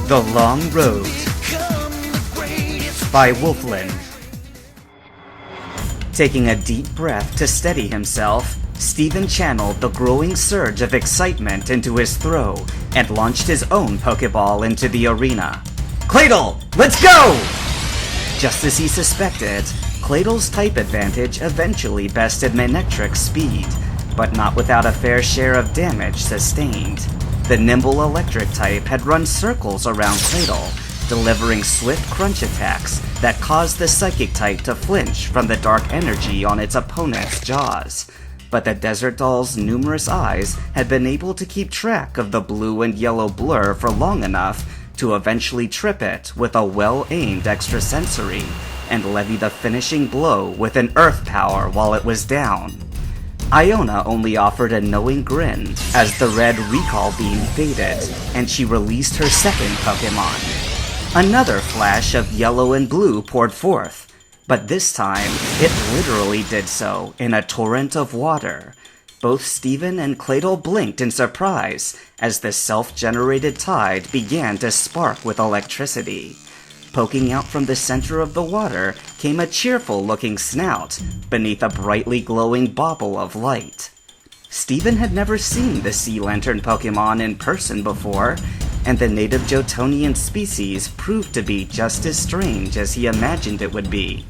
The Long Road by Wolfland. Taking a deep breath to steady himself, Steven channeled the growing surge of excitement into his throw and launched his own Pokeball into the arena. Claydol, let's go! Just as he suspected, Claydol's type advantage eventually bested Manectric's speed, but not without a fair share of damage sustained. The nimble electric type had run circles around Claydol, delivering swift crunch attacks that caused the psychic type to flinch from the dark energy on its opponent's jaws. But the Desert Doll's numerous eyes had been able to keep track of the blue and yellow blur for long enough to eventually trip it with a well-aimed extrasensory and levy the finishing blow with an earth power while it was down. Iona only offered a knowing grin as the red recall beam faded and she released her second Pokemon. Another flash of yellow and blue poured forth, but this time it literally did so in a torrent of water. Both Steven and Claydol blinked in surprise as the self-generated tide began to spark with electricity. Poking out from the center of the water came a cheerful-looking snout beneath a brightly glowing bauble of light. Steven had never seen the Sea Lantern Pokemon in person before, and the native Johtonian species proved to be just as strange as he imagined it would be.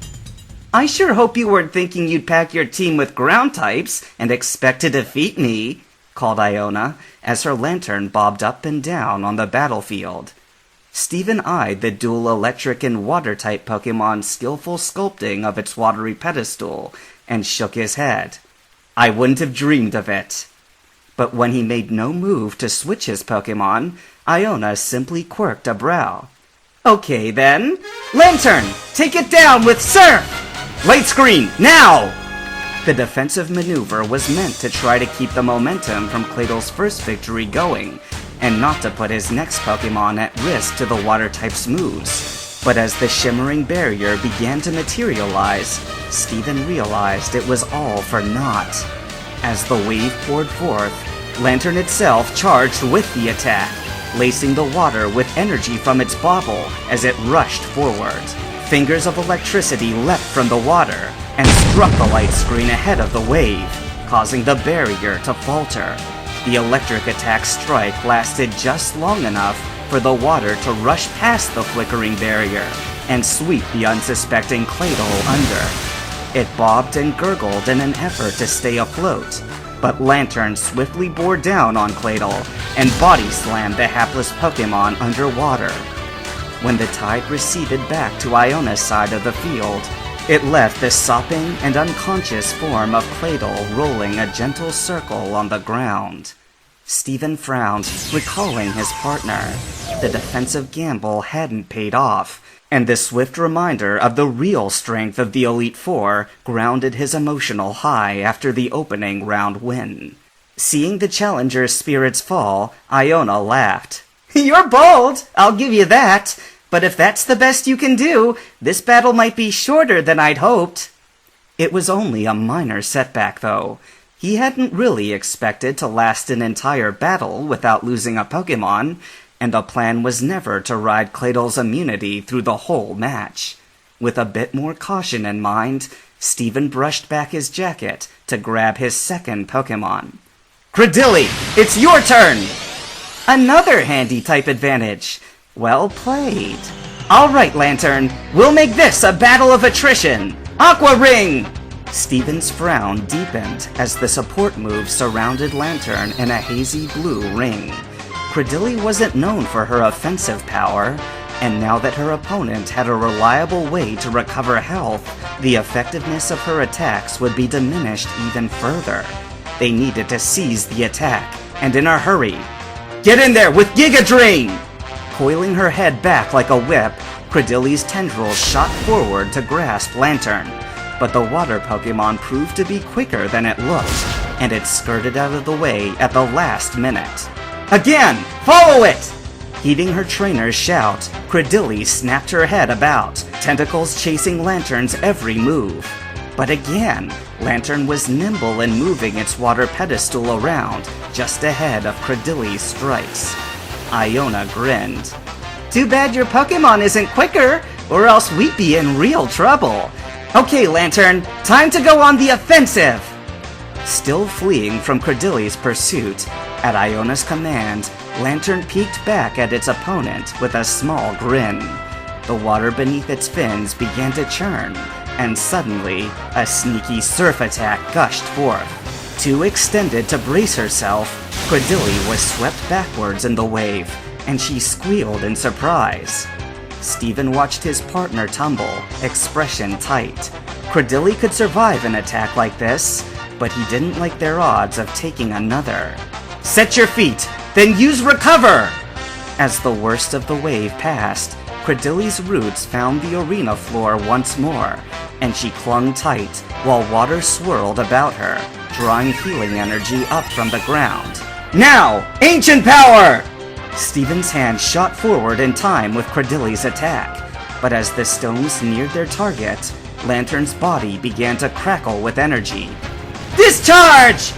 "I sure hope you weren't thinking you'd pack your team with ground types and expect to defeat me," called Iona as her lantern bobbed up and down on the battlefield. Steven eyed the dual electric and water-type Pokemon's skillful sculpting of its watery pedestal and shook his head. "I wouldn't have dreamed of it." But when he made no move to switch his Pokemon, Iona simply quirked a brow. "Okay then, Lantern, take it down with Surf! Light Screen, now!" The defensive maneuver was meant to try to keep the momentum from Claydol's first victory going, and not to put his next Pokemon at risk to the water-type's moves. But as the shimmering barrier began to materialize, Steven realized it was all for naught. As the wave poured forth, Lantern itself charged with the attack, lacing the water with energy from its bauble as it rushed forward. Fingers of electricity leapt from the water and struck the light screen ahead of the wave, causing the barrier to falter. The electric attack strike lasted just long enough for the water to rush past the flickering barrier and sweep the unsuspecting Claydol under. It bobbed and gurgled in an effort to stay afloat, but Lantern swiftly bore down on Claydol and body slammed the hapless Pokemon underwater. When the tide receded back to Iona's side of the field, it left the sopping and unconscious form of Claydol rolling a gentle circle on the ground. Steven frowned, recalling his partner. The defensive gamble hadn't paid off, and the swift reminder of the real strength of the Elite Four grounded his emotional high after the opening round win. Seeing the challenger's spirits fall, Iona laughed. "You're bold, I'll give you that. But if that's the best you can do, this battle might be shorter than I'd hoped." It was only a minor setback, though. He hadn't really expected to last an entire battle without losing a Pokemon, and the plan was never to ride Claydol's immunity through the whole match. With a bit more caution in mind, Steven brushed back his jacket to grab his second Pokemon. "Credilli, it's your turn!" Another handy type advantage. Well played. "All right, Lantern, we'll make this a battle of attrition. Aqua Ring!" Steven's frown deepened as the support move surrounded Lantern in a hazy blue ring. Credilli wasn't known for her offensive power, and now that her opponent had a reliable way to recover health, the effectiveness of her attacks would be diminished even further. They needed to seize the attack, and in a hurry. "Get in there with Giga Drain!" Coiling her head back like a whip, Credilli's tendrils shot forward to grasp Lantern, but the water Pokemon proved to be quicker than it looked, and it skirted out of the way at the last minute. "Again! Follow it!" Heeding her trainer's shout, Credilli snapped her head about, tentacles chasing Lantern's every move. But again, Lantern was nimble in moving its water pedestal around, just ahead of Credilli's strikes. Iona grinned. Too bad your Pokemon isn't quicker, or else we'd be in real trouble. Okay, Lantern, time to go on the offensive! Still fleeing from Credilli's pursuit, at Iona's command, Lantern peeked back at its opponent with a small grin. The water beneath its fins began to churn, and suddenly, a sneaky surf attack gushed forth. Too extended to brace herself, Credilli was swept backwards in the wave, and she squealed in surprise. Steven watched his partner tumble, expression tight. Credilli could survive an attack like this, but he didn't like their odds of taking another. Set your feet, then use recover! As the worst of the wave passed, Credilli's roots found the arena floor once more, and she clung tight while water swirled about her, drawing healing energy up from the ground. Now, Ancient Power! Steven's hand shot forward in time with Credilli's attack, but as the stones neared their target, Lantern's body began to crackle with energy. Discharge!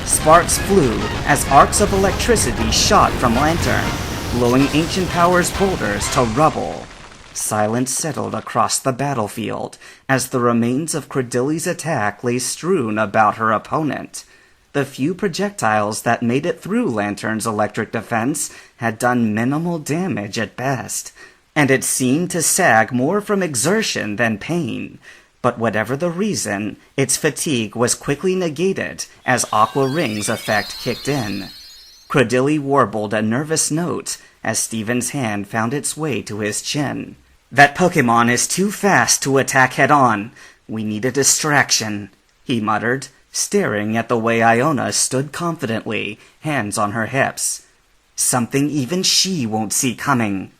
Sparks flew as arcs of electricity shot from Lantern, blowing Ancient Power's boulders to rubble. Silence settled across the battlefield as the remains of Credilli's attack lay strewn about her opponent. The few projectiles that made it through Lantern's electric defense had done minimal damage at best, and it seemed to sag more from exertion than pain. But whatever the reason, its fatigue was quickly negated as Aqua Ring's effect kicked in. Credilli warbled a nervous note as Steven's hand found its way to his chin. That Pokemon is too fast to attack head-on. We need a distraction, he muttered, staring at the way Iona stood confidently, hands on her hips. Something even she won't see coming.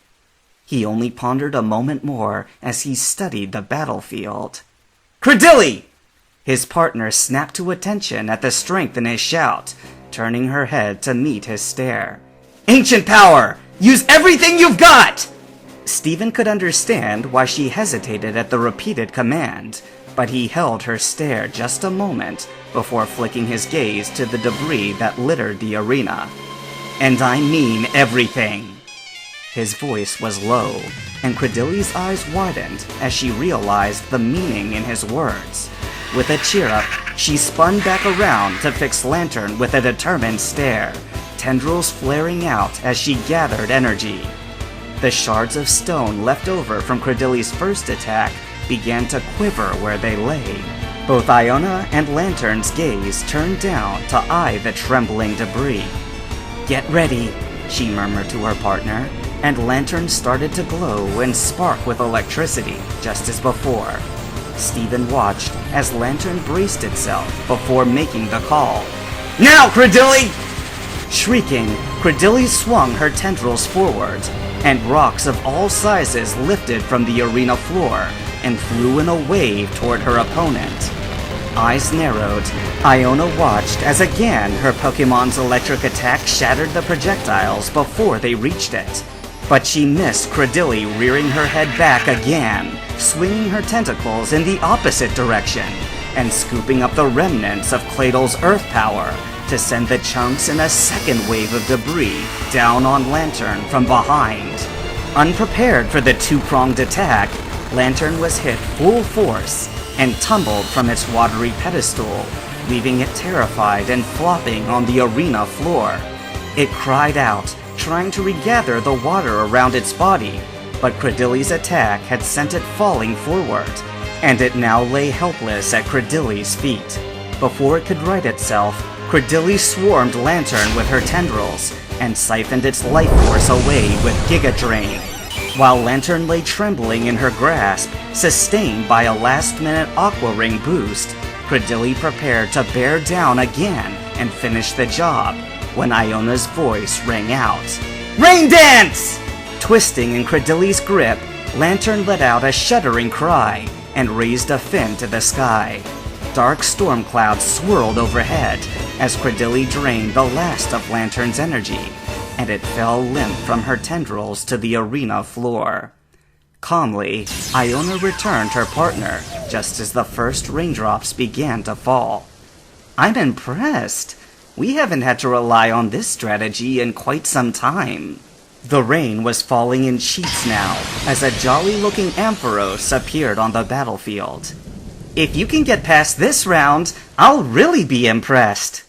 He only pondered a moment more as he studied the battlefield. Credilli! His partner snapped to attention at the strength in his shout, turning her head to meet his stare. Ancient Power! Use everything you've got! Steven could understand why she hesitated at the repeated command, but he held her stare just a moment before flicking his gaze to the debris that littered the arena. And I mean everything! His voice was low, and Credilli's eyes widened as she realized the meaning in his words. With a cheer-up, she spun back around to fix Lantern with a determined stare, tendrils flaring out as she gathered energy. The shards of stone left over from Credilli's first attack began to quiver where they lay. Both Iona and Lantern's gaze turned down to eye the trembling debris. Get ready, she murmured to her partner, and Lantern started to glow and spark with electricity, just as before. Steven watched as Lantern braced itself before making the call. Now, Credilli! Shrieking, Credilli swung her tendrils forward, and rocks of all sizes lifted from the arena floor and flew in a wave toward her opponent. Eyes narrowed, Iona watched as again her Pokemon's electric attack shattered the projectiles before they reached it. But she missed Credilli rearing her head back again, swinging her tentacles in the opposite direction, and scooping up the remnants of Claydol's Earth power to send the chunks in a second wave of debris down on Lantern from behind. Unprepared for the two-pronged attack, Lantern was hit full force and tumbled from its watery pedestal, leaving it terrified and flopping on the arena floor. It cried out, trying to regather the water around its body, but Credilli's attack had sent it falling forward, and it now lay helpless at Credilli's feet. Before it could right itself, Credilli swarmed Lantern with her tendrils and siphoned its life force away with Giga Drain, while Lantern lay trembling in her grasp, sustained by a last-minute Aqua Ring boost. Credilli prepared to bear down again and finish the job, when Iona's voice rang out. Rain Dance! Twisting in Credilli's grip, Lantern let out a shuddering cry and raised a fin to the sky. Dark storm clouds swirled overhead as Credilli drained the last of Lantern's energy, and it fell limp from her tendrils to the arena floor. Calmly, Iona returned her partner just as the first raindrops began to fall. I'm impressed. We haven't had to rely on this strategy in quite some time. The rain was falling in sheets now, as a jolly-looking Ampharos appeared on the battlefield. If you can get past this round, I'll really be impressed.